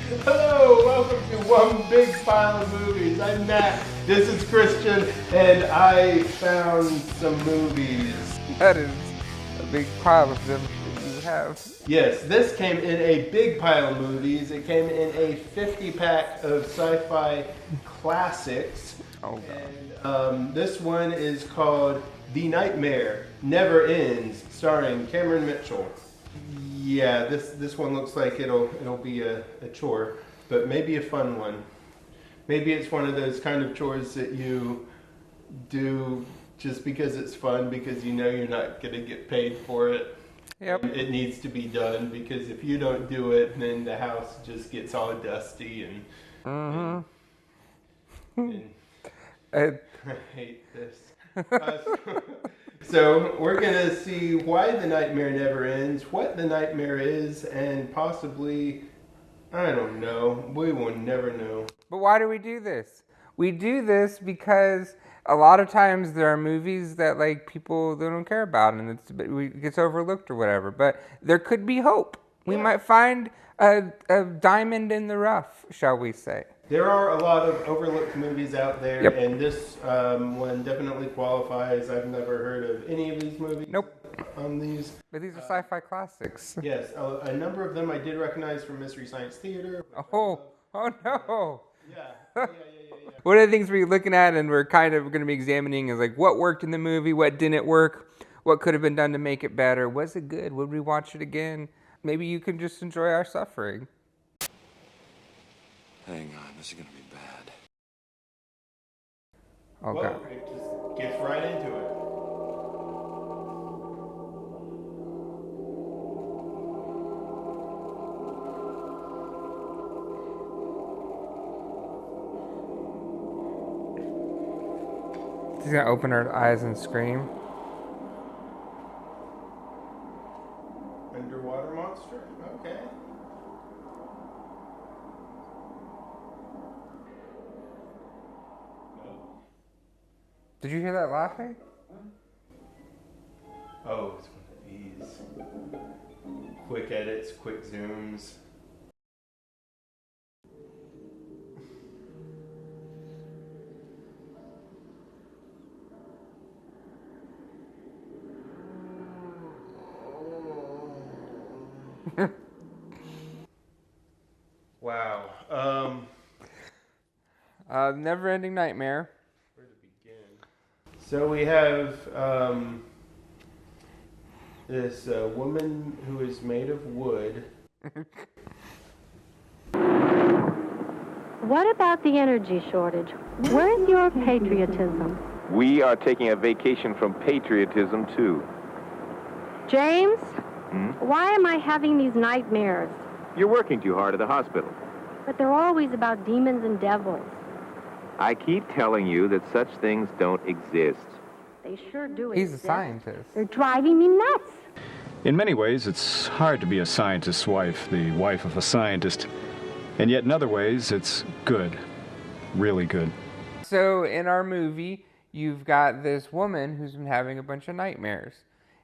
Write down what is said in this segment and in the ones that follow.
Hello, welcome to One Big Pile of Movies. I'm Matt, this is Christian, and I found some movies. That is a big pile of them that you have. Yes, this came in a big pile of movies. It came in a 50-pack of sci-fi classics. Oh, God. And this one is called The Nightmare Never Ends, starring Cameron Mitchell. Yeah, this one looks like it'll be a chore, but maybe a fun one. Maybe it's one of those kind of chores that you do just because it's fun, because you know you're not going to get paid for it. Yep. It needs to be done, because if you don't do it, then the house just gets all dusty and I hate this. So we're going to see why the nightmare never ends, what the nightmare is, and possibly, I don't know, we will never know. But why do we do this? We do this because a lot of times there are movies that like people they don't care about and it gets overlooked or whatever. But there could be hope. We might find a diamond in the rough, shall we say. There are a lot of overlooked movies out there, Yep. and this one definitely qualifies. I've never heard of any of these movies. Nope. On these. But these are sci-fi classics. Yes, a number of them I did recognize from Mystery Science Theater. Oh no. Yeah. One of the things we're looking at and we're kind of going to be examining is like what worked in the movie, what didn't work, what could have been done to make it better. Was it good? Would we watch it again? Maybe you can just enjoy our suffering. Hang on, this is gonna be bad. Oh, Well, God. it just gets right into it. She's going to open her eyes and scream. Underwater monster? Okay. Did you hear that laughing? Oh, it's one of these. Quick edits, quick zooms. Wow. Never-ending nightmare. Where to begin? So we have this woman who is made of wood. What about the energy shortage? Where's your patriotism? We are taking a vacation from patriotism, too. James, why am I having these nightmares? You're working too hard at the hospital. But they're always about demons and devils. I keep telling you that such things don't exist. They sure do He's a exist. scientist. They're driving me nuts. In many ways, it's hard to be a scientist's wife, the wife of a scientist. And yet in other ways, it's good. Really good. So in our movie, you've got this woman who's been having a bunch of nightmares.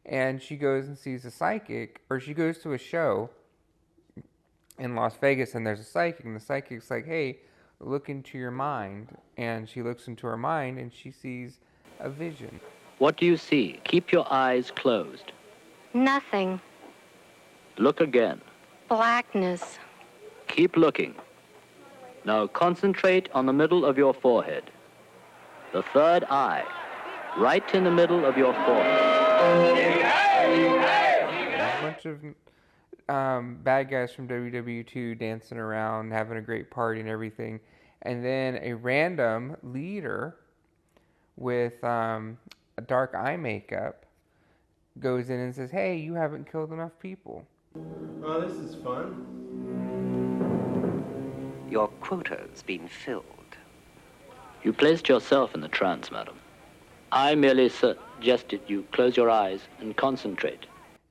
And she goes and sees a psychic, or she goes to a show in Las Vegas, and there's a psychic, and the psychic's like, hey, look into your mind. And she looks into her mind, and she sees a vision. What do you see? Keep your eyes closed. Nothing. Look again. Blackness. Keep looking. Now concentrate on the middle of your forehead. The third eye, right in the middle of your forehead. A bunch of bad guys from WW2 dancing around, having a great party and everything. And then a random leader with a dark eye makeup goes in and says, hey, you haven't killed enough people. Oh, this is fun. Your quota's been filled. You placed yourself in the trance, madam. I merely suggested you close your eyes and concentrate.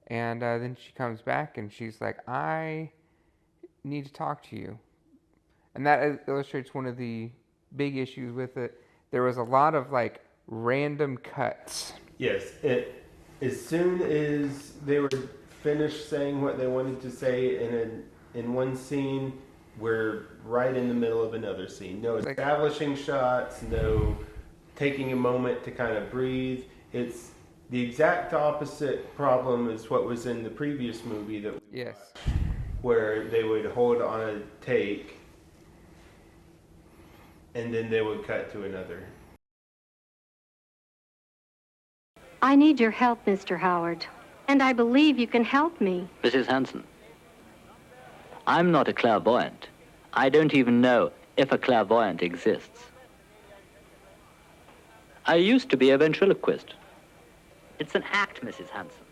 And then she comes back and she's like, I need to talk to you. And that illustrates one of the big issues with it. There was a lot of like random cuts. Yes, as soon as they were finished saying what they wanted to say in one scene, we're right in the middle of another scene. No establishing shots, no taking a moment to kind of breathe. It's the exact opposite problem as what was in the previous movie that we watched, where they would hold on a take and then they would cut to another. I need your help, Mr. Howard. And I believe you can help me. Mrs. Hanson, I'm not a clairvoyant. I don't even know if a clairvoyant exists. I used to be a ventriloquist. It's an act, Mrs. Hanson.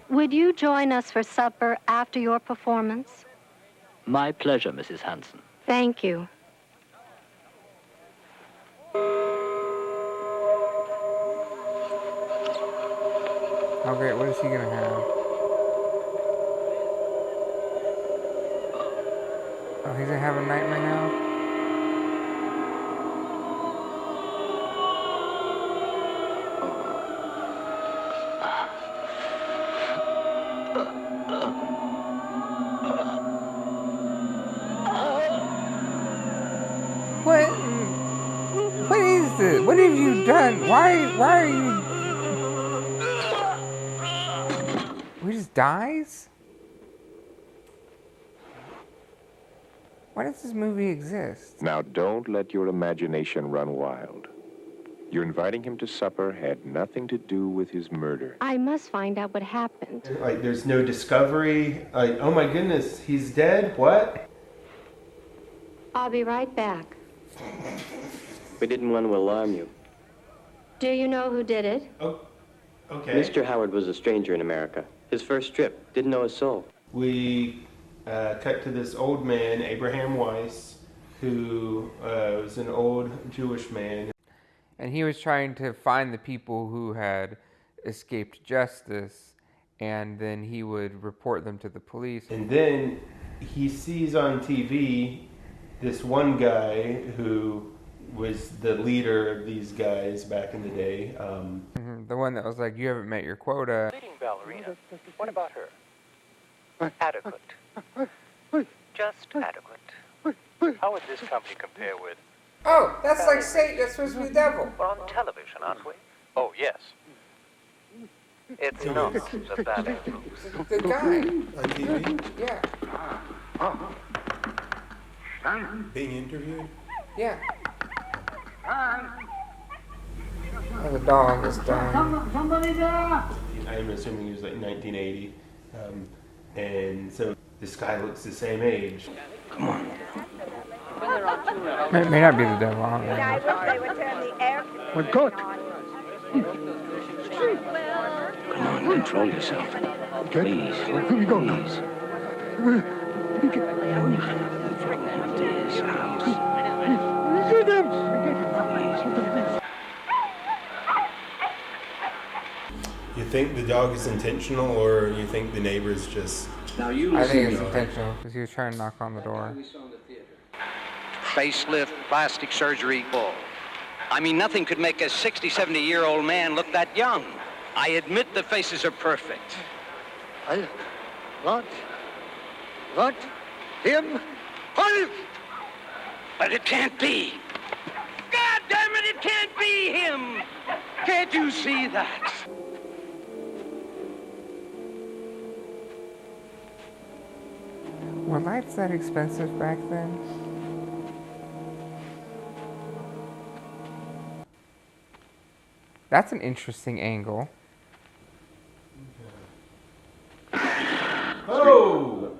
Would you join us for supper after your performance? My pleasure, Mrs. Hanson. Thank you. Oh great, what is he gonna have? Oh, he's gonna have a nightmare now? What is this? What have you done? Why are you... He just dies? Why does this movie exist? Now, don't let your imagination run wild. Your inviting him to supper had nothing to do with his murder. I must find out what happened. Like, there's no discovery. Like, oh my goodness, he's dead? What? I'll be right back. We didn't want to alarm you. Do you know who did it? Oh, okay. Mr. Howard was a stranger in America. His first trip. Didn't know a soul. We cut to this old man, Abraham Weiss, who was an old Jewish man. And he was trying to find the people who had escaped justice, and then he would report them to the police. And then he sees on TV this one guy who was the leader of these guys back in the day. The one that was like, you haven't met your quota. Leading ballerina. What about her? Adequate. Just adequate. How would this company compare with... Oh, that's like Satan. That's supposed to be the devil. We're on television, aren't we? Oh, yes. It's nonsense at that angle. The guy. On TV? Yeah. Being interviewed? Yeah. Oh, the dog is dying. Somebody there! I'm assuming he was like 1980. And so this guy looks the same age. Come on. May not be the devil. I don't know. I wish they would turn the air We're good. Come on, control yourself. Please. Here we go now. Bring them to his house. Shoot him! You think the dog is intentional, or you think the neighbors just... I think it's intentional, because he was trying to knock on the door. Facelift, plastic surgery. I mean, nothing could make a 60, 70-year-old man look that young. I admit the faces are perfect. What? Him? What? But it can't be. God damn it, it can't be him. Can't you see that? Were lights that expensive back then? That's an interesting angle. Oh!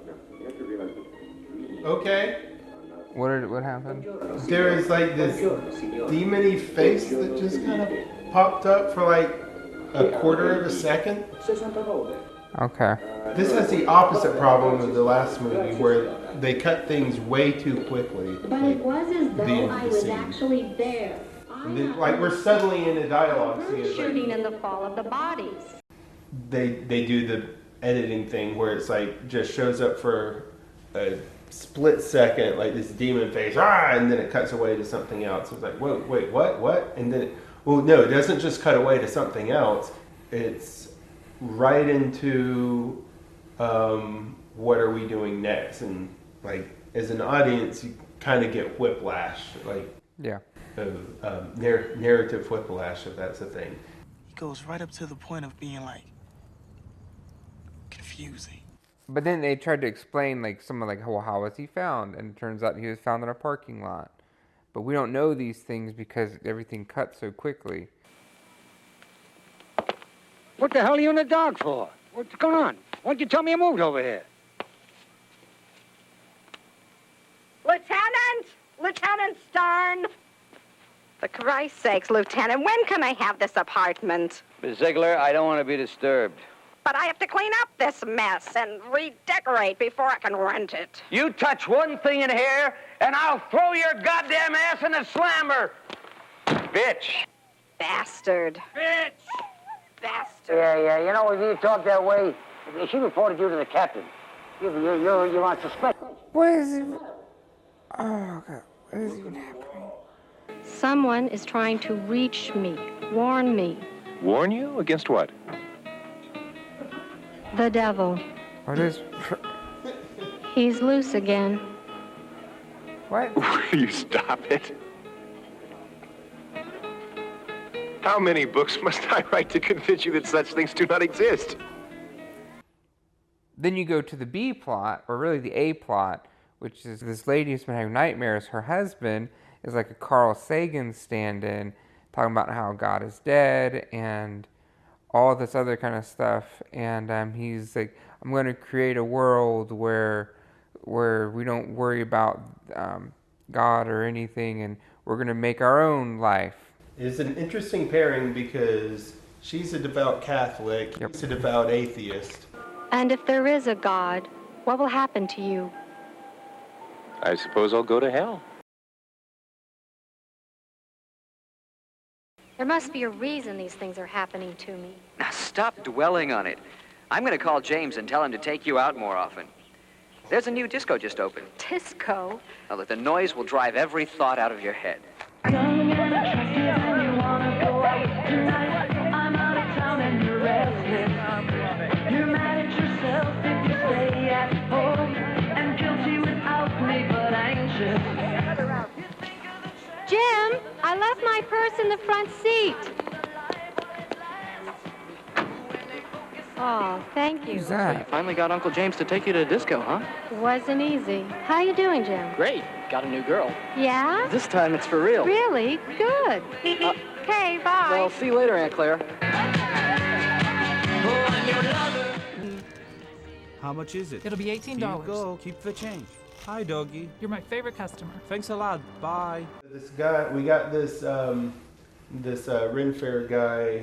Okay. What happened? There is like this demon-y face that just kind of popped up for like a quarter of a second. Okay. This has the opposite problem of the last movie, where they cut things way too quickly. But it was as though I was actually there. And then, like, we're suddenly in a dialogue scene. Shooting in the fall of the bodies. They do the editing thing where it's like just shows up for a split second, like this demon face, and then it cuts away to something else. It's like, whoa, wait, what? And then, well, no, it doesn't just cut away to something else. It's right into what are we doing next? And like as an audience, you kind of get whiplash, like Yeah. narrative whiplash, if that's a thing. He goes right up to the point of being like confusing. But then they tried to explain like some of like how was he found, and it turns out he was found in a parking lot. But we don't know these things because everything cut so quickly. What the hell are you in the dark for? What's going on? Why don't you tell me you moved over here? Lieutenant! Lieutenant Stern! For Christ's sakes, Lieutenant, when can I have this apartment? Miss Ziegler, I don't want to be disturbed. But I have to clean up this mess and redecorate before I can rent it. You touch one thing in here, and I'll throw your goddamn ass in the slammer! Bitch! Bastard. Bitch! Bastard. Yeah, you know, if you talk that way, she reported you to the captain. You're on suspect. What is it? Oh, God. What is even happening? Someone is trying to reach me, warn me. Warn you? Against what? The devil. What is... He's loose again. What? Will you stop it? How many books must I write to convince you that such things do not exist? Then you go to the B plot, or really the A plot, which is this lady who's been having nightmares. Her husband is like a Carl Sagan stand-in, talking about how God is dead and all this other kind of stuff. And he's like, I'm going to create a world where we don't worry about God or anything, and we're going to make our own life. It's an interesting pairing because she's a devout Catholic, he's a devout atheist. And if there is a God, what will happen to you? I suppose I'll go to hell. There must be a reason these things are happening to me. Now stop dwelling on it. I'm going to call James and tell him to take you out more often. There's a new disco just opened. Disco? Now, look, the noise will drive every thought out of your head. Jim, I left my purse in the front seat. Oh, thank you. Who's that? So you finally got Uncle James to take you to the disco, huh? Wasn't easy. How you doing, Jim? Great. Got a new girl. Yeah? This time it's for real. Really? Good. Okay, bye. Well, see you later, Aunt Claire. How much is it? It'll be $18. Here you go. Keep the change. Hi, doggy. You're my favorite customer. Thanks a lot. Bye. This guy, we got this Ren Fair guy,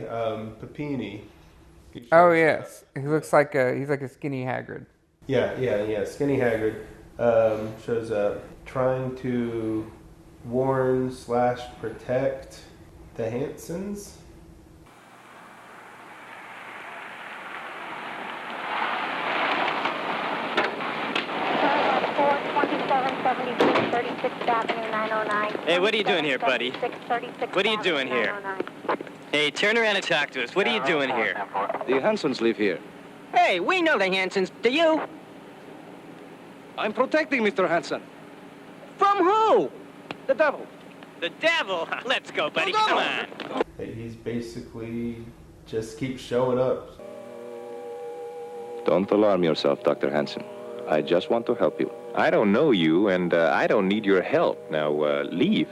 Papini. Oh yes, he looks like he's like a skinny Hagrid. Yeah, skinny Hagrid shows up trying to warn/protect the Hansons. Hey, what are you doing here, buddy? What are you doing here? Hey, turn around and talk to us. What are you doing here? The Hansons live here. Hey, we know the Hansons. Do you? I'm protecting Mr. Hanson. From who? The devil. The devil? Let's go, buddy. Come on. He's basically just keeps showing up. Don't alarm yourself, Dr. Hanson. I just want to help you. I don't know you, and I don't need your help. Now, leave.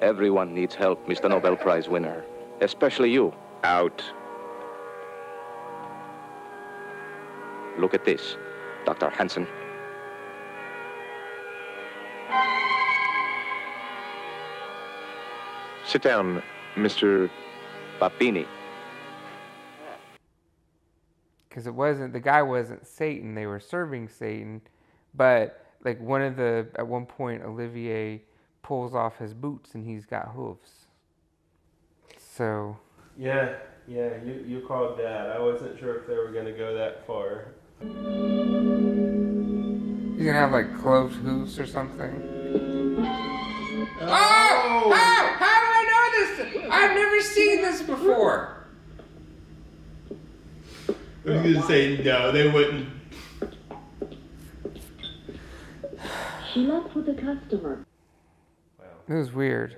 Everyone needs help, Mr. Nobel Prize winner. Especially you. Out. Look at this, Dr. Hanson. Sit down, Mr. Papini. Because the guy wasn't Satan. They were serving Satan, but like at one point, Olivier pulls off his boots and he's got hooves. So. Yeah, you called that. I wasn't sure if they were gonna go that far. He's gonna have like closed hooves or something. Oh! How do I know this? I've never seen this before. I was gonna say no, they wouldn't. She left with a customer. It was weird.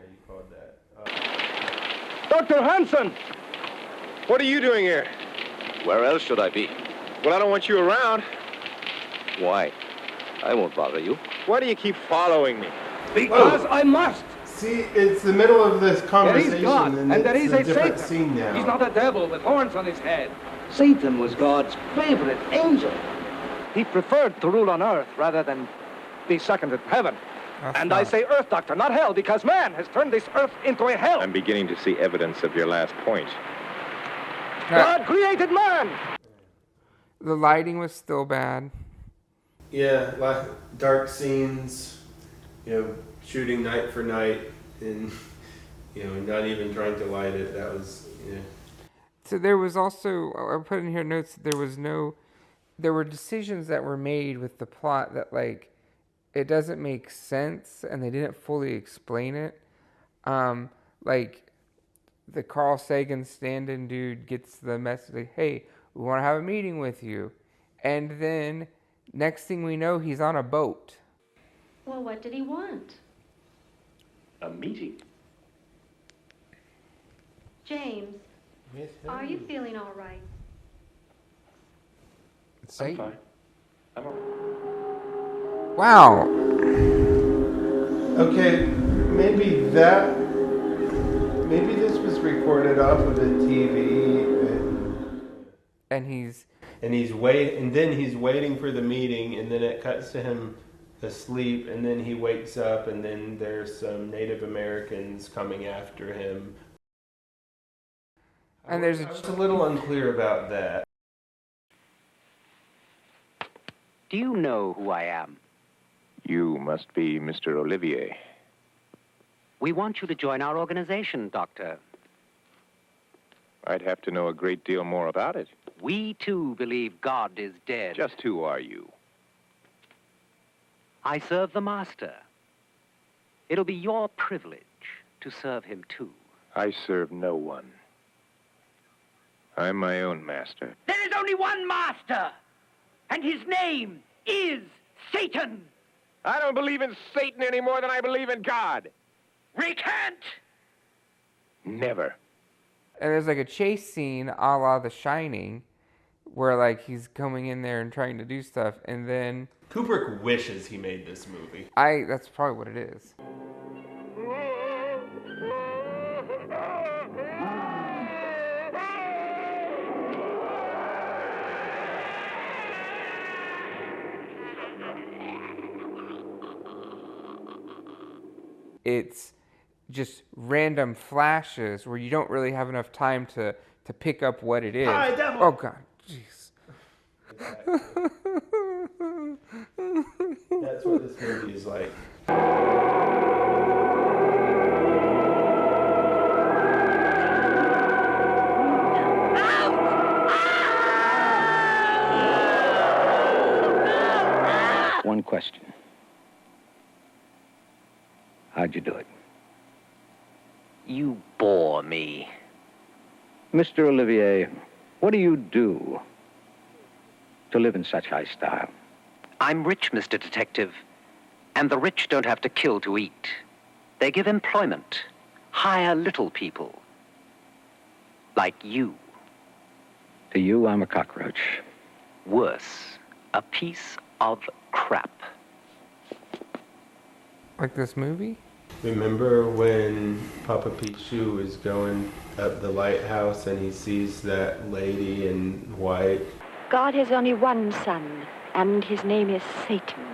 Dr. Hansen! What are you doing here? Where else should I be? Well, I don't want you around. Why? I won't bother you. Why do you keep following me? Because I must. See, it's the middle of this conversation, There is God, and and there it's is a a different Satan. scene now. He's not a devil with horns on his head. Satan was God's favorite angel. He preferred to rule on earth rather than be second in heaven. And I say earth, Doctor, not hell, because man has turned this earth into a hell. I'm beginning to see evidence of your last point. God created man. The lighting was still bad. Yeah, like dark scenes, shooting night for night, and not even trying to light it. That was, So there was also, I put in here notes, there were decisions that were made with the plot that, like, it doesn't make sense, and they didn't fully explain it. Like, the Carl Sagan stand-in dude gets the message, like, hey, we want to have a meeting with you. And then, next thing we know, he's on a boat. Well, what did he want? A meeting. James, are you feeling all right? I'm fine. I'm all right. Wow. Okay, maybe this was recorded off of a TV, and he's waiting for the meeting, and then it cuts to him asleep, and then he wakes up, and then there's some Native Americans coming after him. And I was a little unclear about that. Do you know who I am? You must be Mr. Olivier. We want you to join our organization, Doctor. I'd have to know a great deal more about it. We, too, believe God is dead. Just who are you? I serve the Master. It'll be your privilege to serve him, too. I serve no one. I'm my own master. There is only one master, and his name is Satan. I don't believe in Satan any more than I believe in God. Recant! Never. And there's like a chase scene a la The Shining, where like he's coming in there and trying to do stuff, and then Kubrick wishes he made this movie. That's probably what it is. It's just random flashes where you don't really have enough time to pick up what it is. Hi, devil. Oh, God. Jeez. That's what this movie is like. One question. How'd you do it? You bore me. Mr. Olivier, what do you do to live in such high style? I'm rich, Mr. Detective, and the rich don't have to kill to eat. They give employment, hire little people, like you. To you, I'm a cockroach. Worse, a piece of crap. Like this movie? Remember when Papa Pichu is going up the lighthouse and he sees that lady in white? God has only one son, and his name is Satan.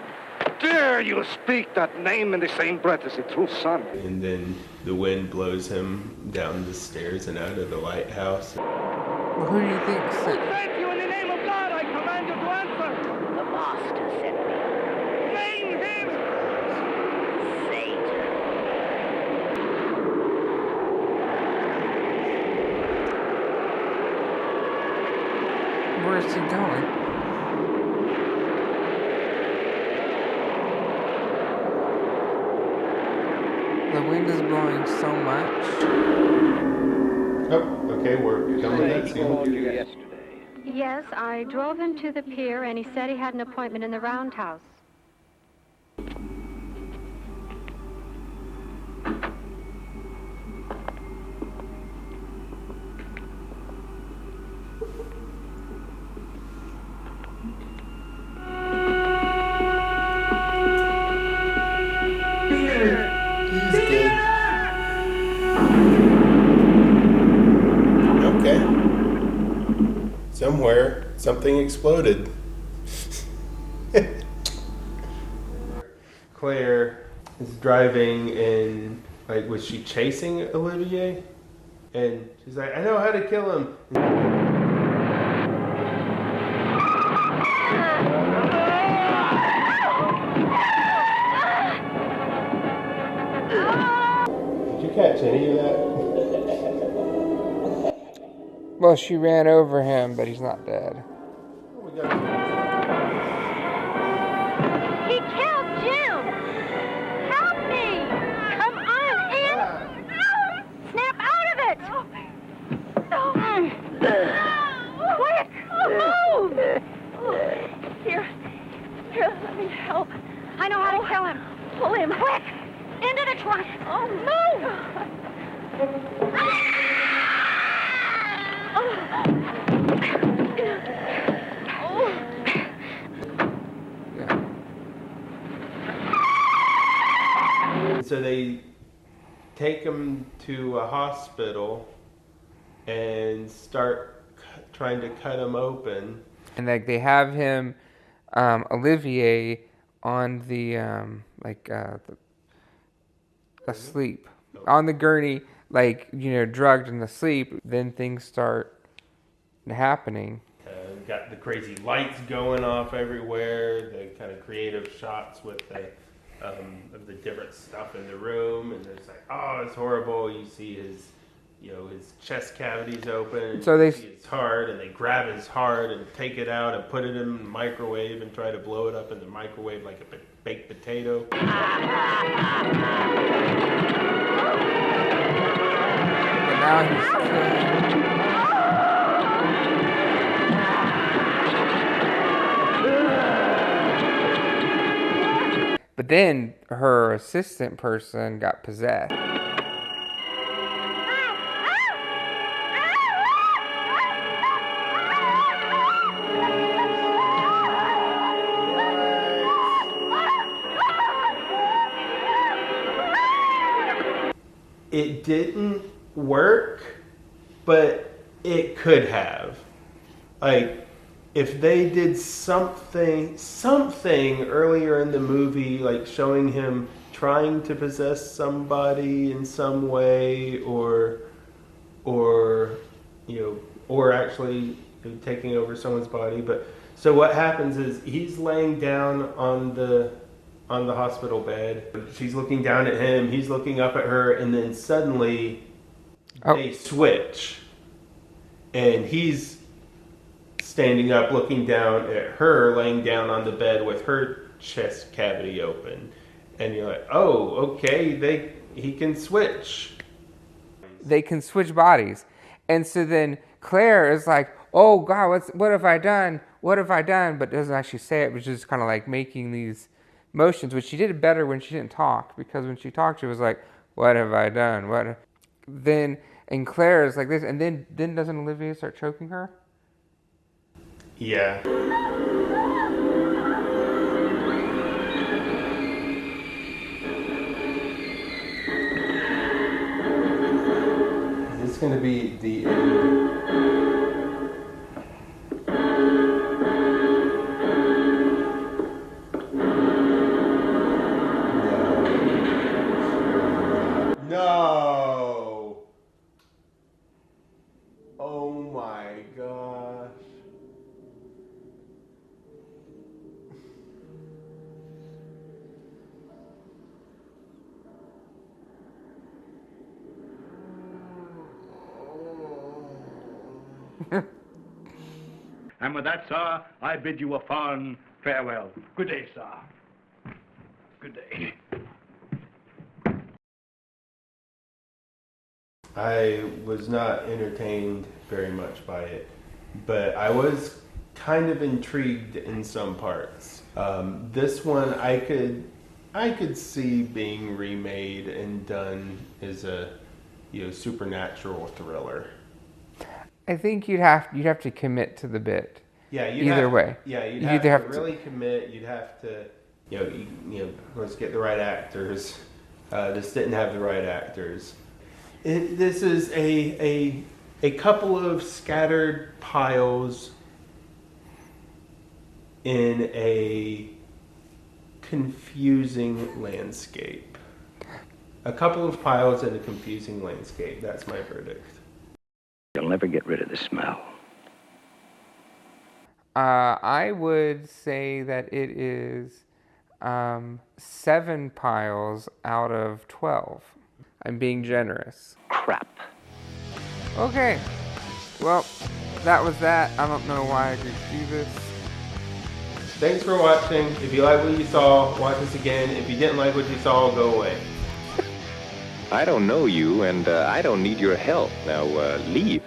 Dare you speak that name in the same breath as the true son? And then the wind blows him down the stairs and out of the lighthouse. Well, who do you think Thank you in the name of God, I command you to answer. The Master sent me. Name him. Satan. Where's he going? The wind is blowing so much. Oh, okay, we're done with that scene. Yes, I drove him to the pier, and he said he had an appointment in the roundhouse. somewhere something exploded. Claire is driving and like, was she chasing Olivier? And she's like, I know how to kill him. Did you catch any of that? Well, she ran over him, but he's not dead. He killed Jim! Help me! Come on, in! Snap out of it! Quick! Move! Here, let me help. I know how to kill him. Pull him. Quick! Into the trunk! Oh, move! So they take him to a hospital and start trying to cut him open. And like they have him, Olivier, on the asleep on the gurney, like, you know, drugged and asleep. Then things start happening. Got the crazy lights going off everywhere. The kind of creative shots with the of the different stuff in the room, and it's like, oh, it's horrible. You see his, you know, his chest cavities open. So they see his heart, and they grab his heart and take it out and put it in the microwave and try to blow it up in the microwave like a baked potato. But now he's killing. But then her assistant person got possessed. It didn't work, but it could have. Like, if they did something earlier in the movie, like showing him trying to possess somebody in some way, or you know, or actually taking over someone's body. But so what happens is he's laying down on the hospital bed. She's looking down at him. He's looking up at her, and then suddenly they switch, and he's standing up, looking down at her, laying down on the bed with her chest cavity open, and you're like, oh, okay, he can switch. They can switch bodies, and so then Claire is like, oh God, what have I done? What have I done? But doesn't actually say it, but just kind of like making these motions, which she did better when she didn't talk, because when she talked, she was like, what have I done? And Claire is like this, and then doesn't Olivia start choking her? Yeah. Is this going to be the end? No! Oh my gosh. And with that, sir, I bid you a fond farewell. Good day, sir. Good day. I was not entertained very much by it, but I was kind of intrigued in some parts. This one I could see being remade and done as a, you know, supernatural thriller. I think you'd have to commit to the bit. Yeah, either way. Yeah, you'd have to really commit. You'd have to, you know, of course, get the right actors. This didn't have the right actors. This is a a couple of scattered piles in a confusing landscape. A couple of piles in a confusing landscape. That's my verdict. You'll never get rid of the smell. I would say that it is 7 piles out of 12. I'm being generous. Crap. Okay. Well, that was that. I don't know why I could do this. Thanks for watching. If you like what you saw, watch us again. If you didn't like what you saw, go away. I don't know you, and I don't need your help. Now, leave.